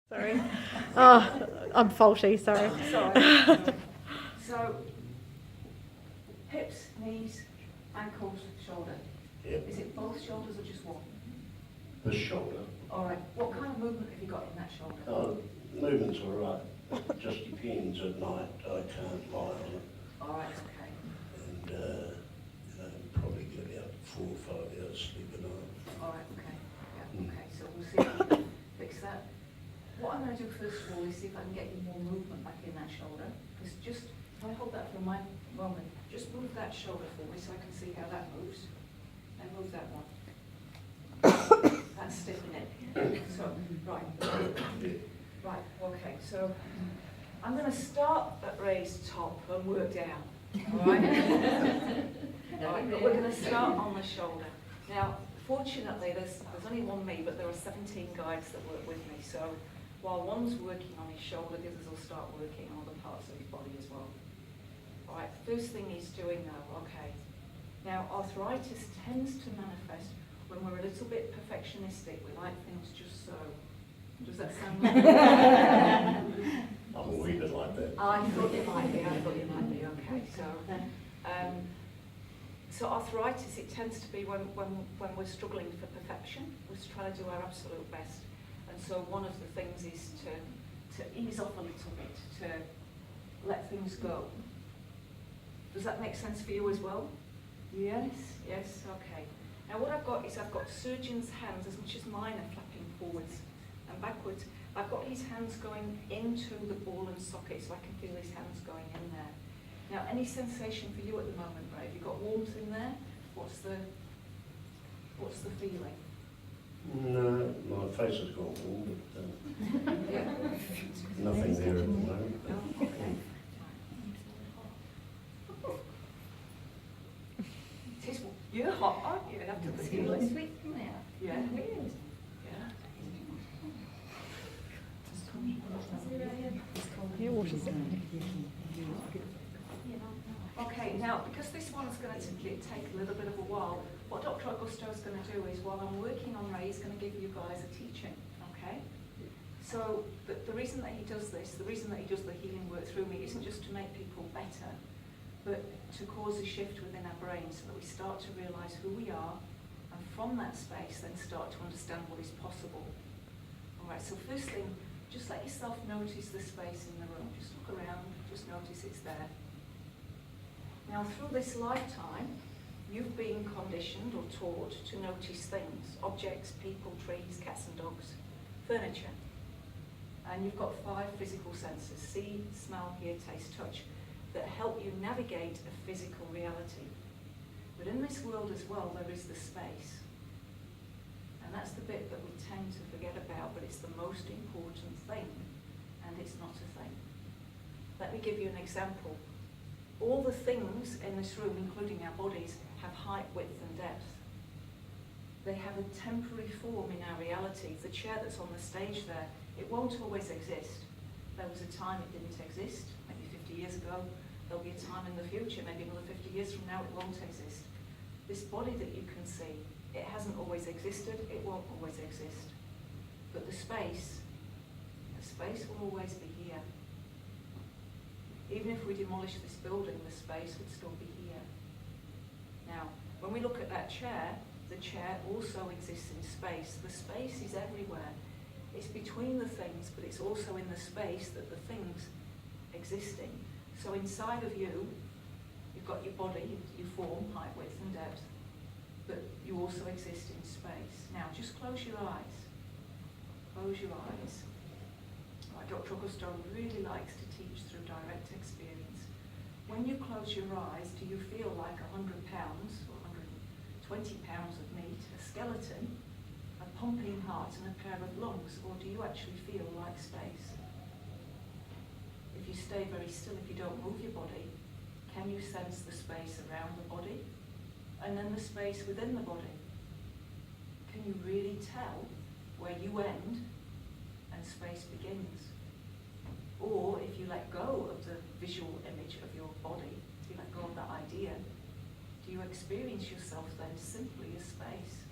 Sorry. Oh, I'm faulty, sorry. Sorry. So, hips, knees, ankles, shoulder. Yep. Is it both shoulders or just one? The shoulder. All right. What kind of movement have you got in that shoulder? Movement's all right. It just depends at night. I can't lie on it. All right, okay. And probably get about 4 or 5 hours sleep a night. All right, okay. Yeah, okay. So we'll see if we can fix that. What I'm going to do first of all is see if I can get you more movement back in that shoulder. Because just, if I hold that for a moment, just move that shoulder for me so I can see how that moves. And move that one. That's stiffening it. So, right. Right, okay. So, I'm going to start at raised top and work down. All right? All right, but we're going to start on the shoulder. Now, fortunately, there's only one me, but there are 17 guides that work with me. So, while one's working on his shoulder, the others will start working on other parts of his body as well. All right, first thing he's doing now, okay. Now, arthritis tends to manifest when we're a little bit perfectionistic. We like things just so. Does that sound like I'm a wee bit like that. I thought you might be, okay. So arthritis, it tends to be when we're struggling for perfection. We're trying to do our absolute best. And so one of the things is to ease off a little bit, to let things go. Does that make sense for you as well? Yes, yes, okay. Now what I've got is I've got surgeon's hands, as much as mine are flapping forwards and backwards. I've got his hands going into the ball and socket, so I can feel his hands going in there. Now, any sensation for you at the moment, Ray? Have you got warmth in there? What's the feeling? No, my face has gone warm, but Yeah. nothing there at the moment. Oh, okay. It is, you're hot, aren't you? After the healing. Yeah. Your water's Okay, now because this one's going to take a little bit of a while, what Dr. Augusto is going to do is while I'm working on Ray, he's going to give you guys a teaching, okay? So the reason that he does this, the reason that he does the healing work through me isn't just to make people better, but to cause a shift within our brains so that we start to realise who we are, and from that space then start to understand what is possible. All right, so first thing, just let yourself notice the space in the room. Just look around, just notice it's there. Now through this lifetime, you've been conditioned or taught to notice things, objects, people, trees, cats and dogs, furniture. And you've got 5 physical senses, see, smell, hear, taste, touch, that help you navigate a physical reality. But in this world as well, there is the space. And that's the bit that we tend to forget about, but it's the most important thing, and it's not a thing. Let me give you an example. All the things in this room, including our bodies, have height, width and depth. They have a temporary form in our reality. The chair that's on the stage there, it won't always exist. There was a time it didn't exist, maybe 50 years ago. There'll be a time in the future, maybe another 50 years from now, it won't exist. This body that you can see, it hasn't always existed, it won't always exist. But the space will always be here. Even if we demolish this building, the space would still be here. Now, when we look at that chair, the chair also exists in space. The space is everywhere. It's between the things, but it's also in the space that the things existing. So inside of you, you've got your body, you form, height, width and depth, but you also exist in space. Now, just close your eyes. Close your eyes. Right, Dr. Augusto really likes to teach through direct experience. When you close your eyes, do you feel like 100 pounds or 120 pounds of meat, a skeleton, a pumping heart and a pair of lungs, or do you actually feel like space? If you stay very still, if you don't move your body, can you sense the space around the body? And then the space within the body? Can you really tell where you end and space begins? Or if you let go of the visual image of your body, if you let go of that idea, do you experience yourself then simply as space?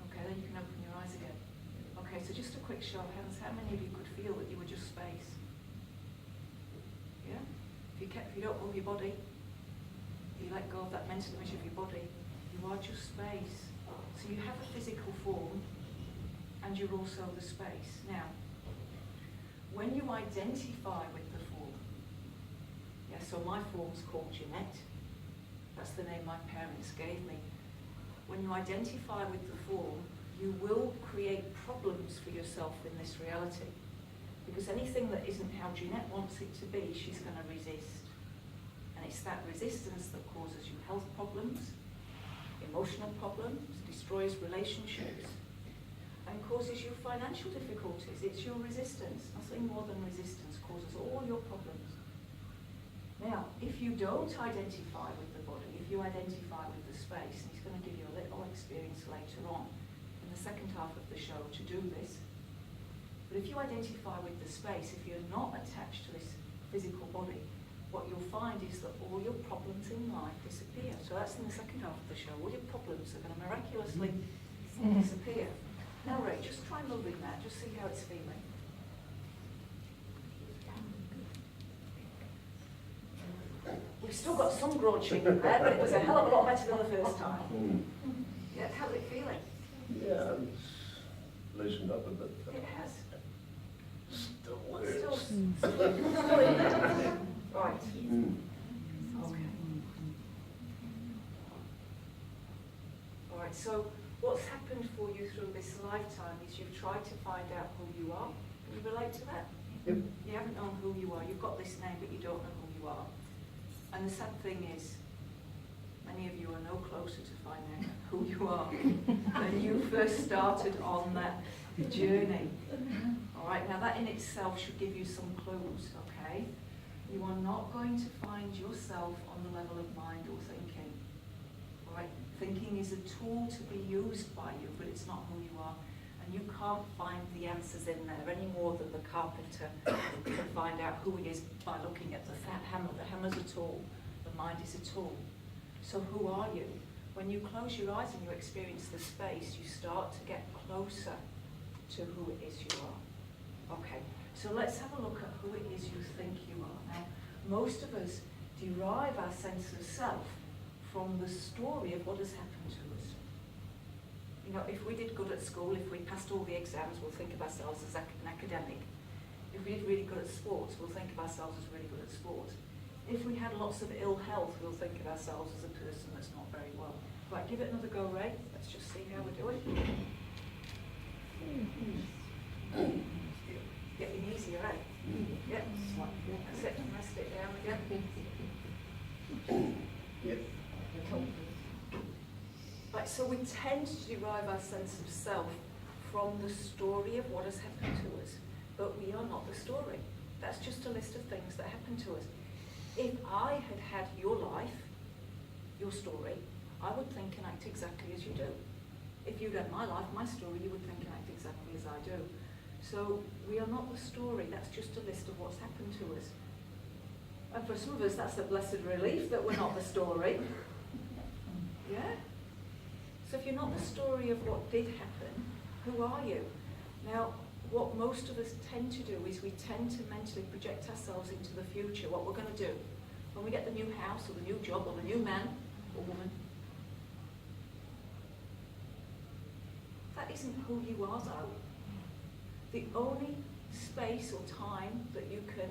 Okay, then you can open your eyes again. quick show of hands, how many of you could feel that you were just space? Yeah? If you don't move your body, you let go of that mental image of your body, you are just space. So you have a physical form, and you're also the space. Now, when you identify with the form, yeah, so my form's called Jeanette. That's the name my parents gave me. When you identify with the form, you will create problems for yourself in this reality. Because anything that isn't how Jeanette wants it to be, she's going to resist. And it's that resistance that causes you health problems, emotional problems, destroys relationships, and causes you financial difficulties. It's your resistance. Nothing more than resistance causes all your problems. Now, if you don't identify with the body, if you identify with the space, and he's going to give you a little experience later on in the second half of the show to do this, but if you identify with the space, if you're not attached to this physical body, what you'll find is that all your problems in life disappear. So that's in the second half of the show. All your problems are going to miraculously disappear. Now, Ray, just try moving that, just see how it's feeling. We've still got some grunching in there, but it was a hell of a lot better than the first time. Yeah, how's it feeling? Yeah, it's loosened up a bit. It has. Still Still hurts. in there. Right. Okay. All right, so what's happened for you through this lifetime is you've tried to find out who you are. Can you relate to that? Yep. You haven't known who you are. You've got this name, but you don't know who you are. And the sad thing is, many of you are no closer to finding out who you are than you first started on that journey. All right, now that in itself should give you some clues, okay? You are not going to find yourself on the level of mind or thinking. All right, thinking is a tool to be used by you, but it's not who you are. And you can't find the answers in there any more than the carpenter can find out who it is by looking at the hammer. The hammer's a tool, the mind is a tool. So who are you? When you close your eyes and you experience the space, you start to get closer to who it is you are. Okay, so let's have a look at who it is you think you are. Now, most of us derive our sense of self from the story of what has happened to us. You know, if we did good at school, if we passed all the exams, we'll think of ourselves as an academic. If we did really good at sports, we'll think of ourselves as really good at sport. If we had lots of ill health, we'll think of ourselves as a person that's not very well. Right, give it another go, Ray. Let's just see how we're doing. Getting easier, right? Yep. That's it. Rest it down again. Yep. Right, so we tend to derive our sense of self from the story of what has happened to us, but we are not the story. That's just a list of things that happened to us. If I had had your life, your story, I would think and act exactly as you do. If you'd had my life, my story, you would think and act exactly as I do. So we are not the story, that's just a list of what's happened to us. And for some of us, that's a blessed relief that we're not the story. Yeah? So if you're not the story of what did happen, who are you? Now, what most of us tend to do is we tend to mentally project ourselves into the future, what we're going to do. When we get the new house or the new job or the new man or woman. That isn't who you are though. The only space or time that you can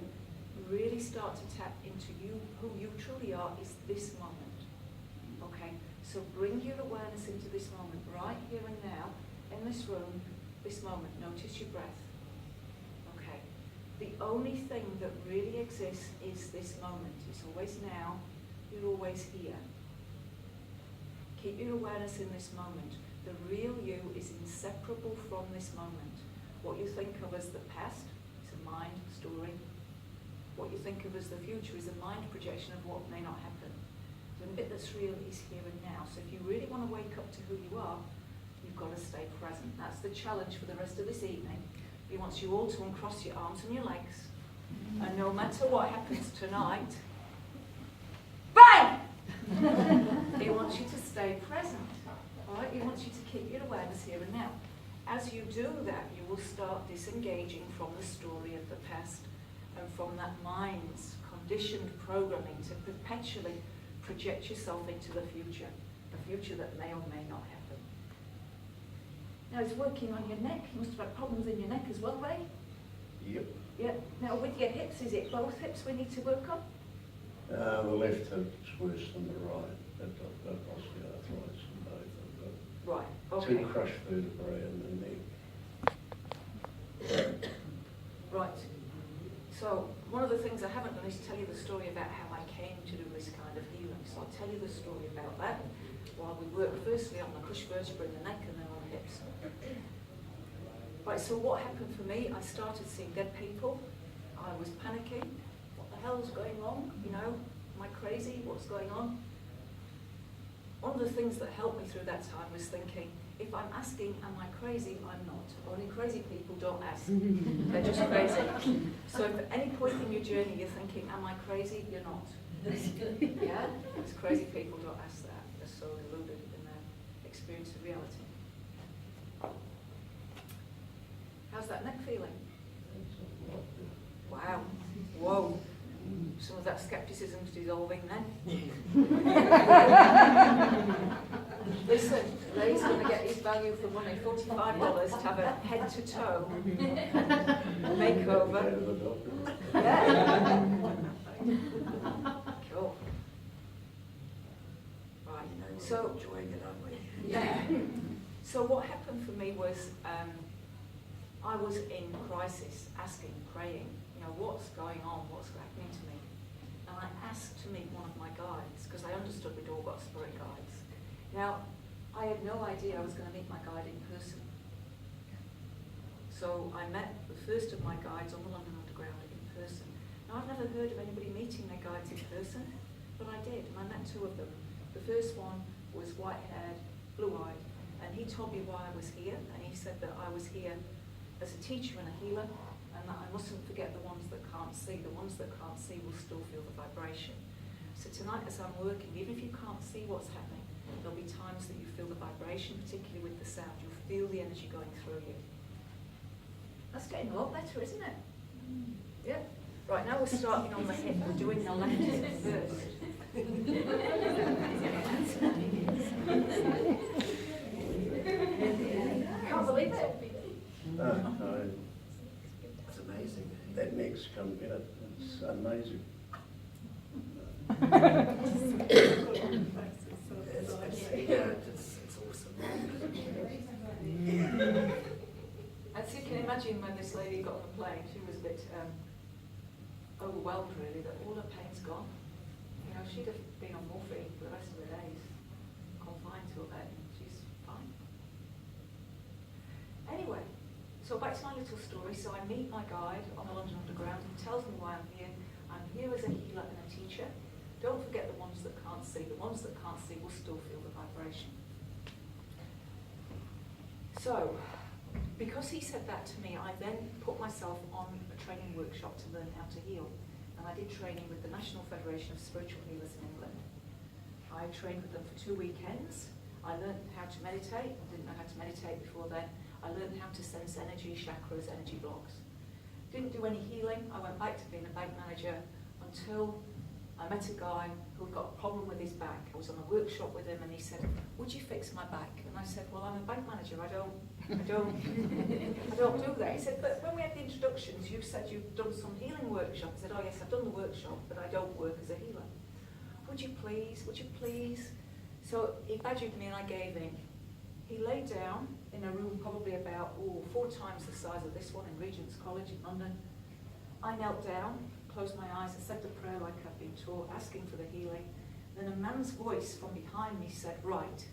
really start to tap into who you truly are is this moment. Okay? So bring your awareness into this moment, right here and now, in this room, this moment. Notice your breath. Okay. The only thing that really exists is this moment. It's always now. You're always here. Keep your awareness in this moment. The real you is inseparable from this moment. What you think of as the past is a mind story. What you think of as the future is a mind projection of what may not happen. The bit that's real is here and now. So if you really want to wake up to who you are, you've got to stay present. That's the challenge for the rest of this evening. He wants you all to uncross your arms and your legs. And no matter what happens tonight, bang! He wants you to stay present. All right? He wants you to keep your awareness here and now. as you do that, you will start disengaging from the story of the past and from that mind's conditioned programming to perpetually project yourself into the future, a future that may or may not happen. Now it's working on your neck. You must have had problems in your neck as well, Ray? Yep. Yeah. Now with your hips, is it both hips we need to work on? The left hip's worse than the right. I've got osteoarthritis in both. Right, I've got okay. 2 crushed vertebrae in the neck. Right. So one of the things I haven't done is tell you the story about how I came to do this kind of healing. So I'll tell you the story about that while we work firstly on the crushed vertebra in the neck and then on the hips. Right, so what happened for me, I started seeing dead people. I was panicking. What the hell's going on? You know, am I crazy? What's going on? One of the things that helped me through that time was thinking, if I'm asking, am I crazy? I'm not. Only crazy people don't ask. They're just crazy. So if at any point in your journey you're thinking, am I crazy? You're not. Yeah? Because crazy people don't ask that. They're so deluded in their experience of reality. How's that neck feeling? Wow. Whoa. Some of that skepticism's dissolving then. Listen, Ray's going to get his value for money, $45 to have a head-to-toe makeover. Yeah. Cool. Right. So, yeah. So what happened for me was I was in crisis, asking, praying, you know, what's going on, what's happening to me? And I asked to meet one of my guides, because I understood we'd all got spirit guides. Now, I had no idea I was going to meet my guide in person. So I met the first of my guides on the London Underground in person. Now, I've never heard of anybody meeting their guides in person, but I did, and I met 2 of them. The first one was white-haired, blue-eyed, and he told me why I was here, and he said that I was here as a teacher and a healer, and that I mustn't forget the ones that can't see. The ones that can't see will still feel the vibration. So tonight as I'm working, even if you can't see what's happening, there'll be times that you feel the vibration, particularly with the sound. You'll feel the energy going through you. That's getting a lot better, isn't it? Yeah. Right, now we're starting on the hip. We're doing the left hip first. Can't believe it. No. It's amazing. That neck's come, you know, it's amazing. It's awesome. As you can imagine, when this lady got on the plane, she was a bit overwhelmed, really, that all her pain's gone. You know, she'd have been on morphine for the rest of the days, confined to a bed, and she's fine. Anyway, so back to my little story. So I meet my guide on the London Underground. He tells me why I'm here. I'm here as a healer and a teacher. Don't forget the ones that can't see. The ones that can't see will still feel the vibration. So, because he said that to me, I then put myself on a training workshop to learn how to heal. And I did training with the National Federation of Spiritual Healers in England. I trained with them for 2 weekends. I learned how to meditate. I didn't know how to meditate before then. I learned how to sense energy, chakras, energy blocks. Didn't do any healing. I went back to being a bank manager until I met a guy who got a problem with his back. I was on a workshop with him and he said, would you fix my back? And I said, well, I'm a bank manager. I don't do that. He said, but when we had the introductions, you said you've done some healing workshop. I said, oh yes, I've done the workshop, but I don't work as a healer. Would you please? So he badgered me and I gave in. He lay down in a room probably about 4 times the size of this one in Regent's College in London. I knelt down, closed my eyes, I said the prayer like I've been taught, asking for the healing. Then a man's voice from behind me said, right,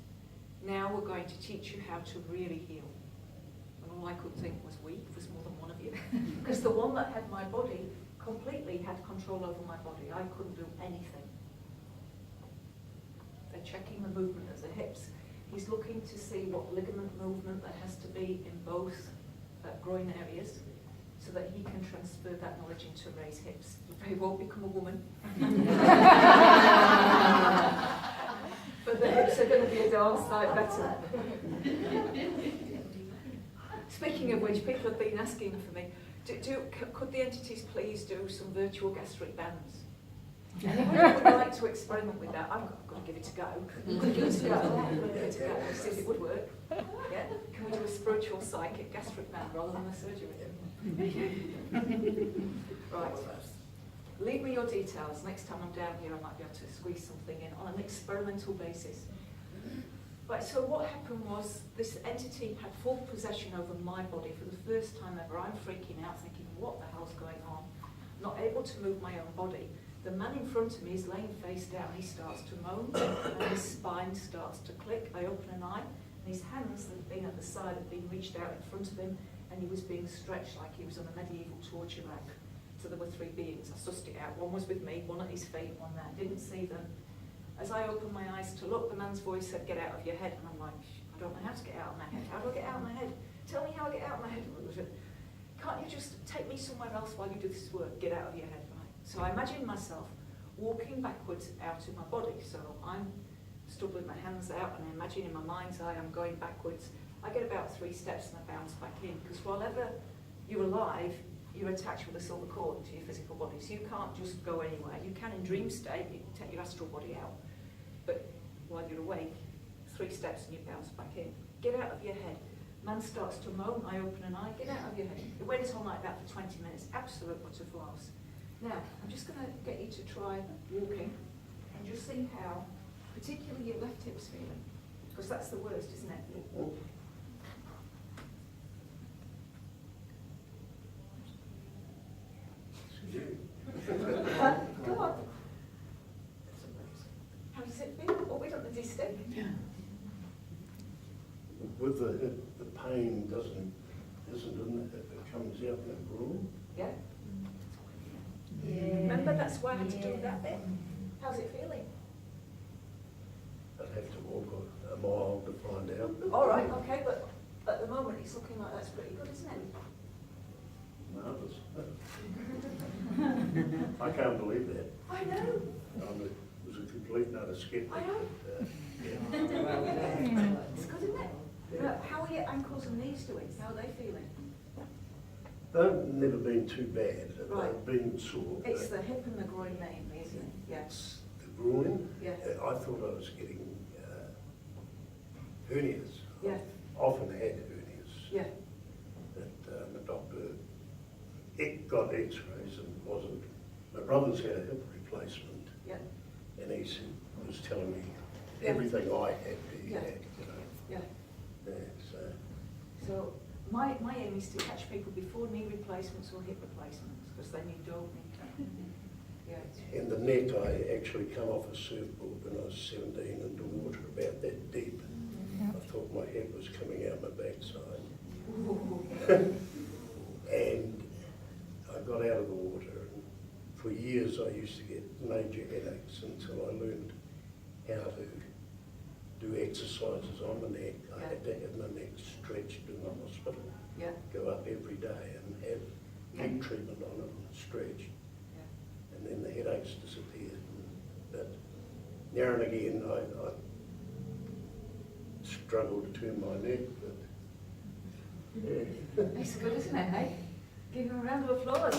now we're going to teach you how to really heal. And all I could think was, we, there's more than one of you. Because the one that had my body completely had control over my body. I couldn't do anything. They're checking the movement of the hips. He's looking to see what ligament movement there has to be in both groin areas, so that he can transfer that knowledge into Ray's hips. Ray won't become a woman. But the hips are going to be a darn sight better. Speaking of which, people have been asking for me, could the entities please do some virtual gastric bands? Anybody would like to experiment with that? I've got to give it a go. Give it a go. See if it would work. Yeah? Can we do a spiritual psychic gastric band rather than a surgery? Right. Leave me your details. Next time I'm down here, I might be able to squeeze something in on an experimental basis. Right, so what happened was this entity had full possession over my body for the first time ever. I'm freaking out, thinking, what the hell's going on? Not able to move my own body. The man in front of me is laying face down. He starts to moan, and his spine starts to click. I open an eye, and his hands that had been at the side had been reached out in front of him, and he was being stretched like he was on a medieval torture rack. So there were three beings. I sussed it out. One was with me, one at his feet, one there. Didn't see them. As I opened my eyes to look, the man's voice said, "Get out of your head." And I'm like, I don't know how to get out of my head. How do I get out of my head? Tell me how I get out of my head. Can't you just take me somewhere else while you do this work? Get out of your head. Right. So I imagine myself walking backwards out of my body. So I'm stood with my hands out, and I imagine in my mind's eye I'm going backwards. I get about 3 steps and I bounce back in, because while ever you're alive, you're attached with a silver cord to your physical body, so you can't just go anywhere. You can in dream state, you take your astral body out, but while you're awake, 3 steps and you bounce back in. Get out of your head. Man starts to moan, I open an eye, get out of your head. It went on like that for 20 minutes, absolute utter farce. Now, I'm just going to get you to try walking and just see how, particularly your left hip's feeling, because that's the worst, isn't it? Go on. How does it feel? Oh, we don't need to stick. With the pain isn't it? It comes out in the groin. Yeah? Remember, that's why I had to do that bit. How's it feeling? I'd have to walk a mile to find out. All right, okay, but at the moment it's looking like that's pretty good, isn't it? Marvellous. I can't believe that. I know. It was a complete and utter skeptic. I know. Yeah. It's good, isn't it? How are your ankles and knees doing? How are they feeling? They've never been too bad. Right. They've been sore. It's the hip and the groin mainly, isn't it? Yes. It's the groin. Yeah. I thought I was getting hernias. Yeah. I've often had hernias. Yeah. That the doctor got x-rays and wasn't. My brother's had a hip replacement. Yeah. And he was telling me everything I had, he Yeah. had, you know. Yeah. Yeah, So my aim is to catch people before knee replacements or hip replacements, because they need doping. Yeah. In the net, I actually come off a surfboard when I was 17 into water about that deep. I thought my head was coming out my backside. And I got out of the water, and for years I used to get major headaches until I learned how to do exercises on the neck. I had to have my neck stretched in the hospital. Yeah. Go up every day and have heat treatment on it and stretch. Yeah. And then the headaches disappeared. But now and again I struggle to turn my neck, but yeah. It's good, isn't it, hey? Give him a round of applause.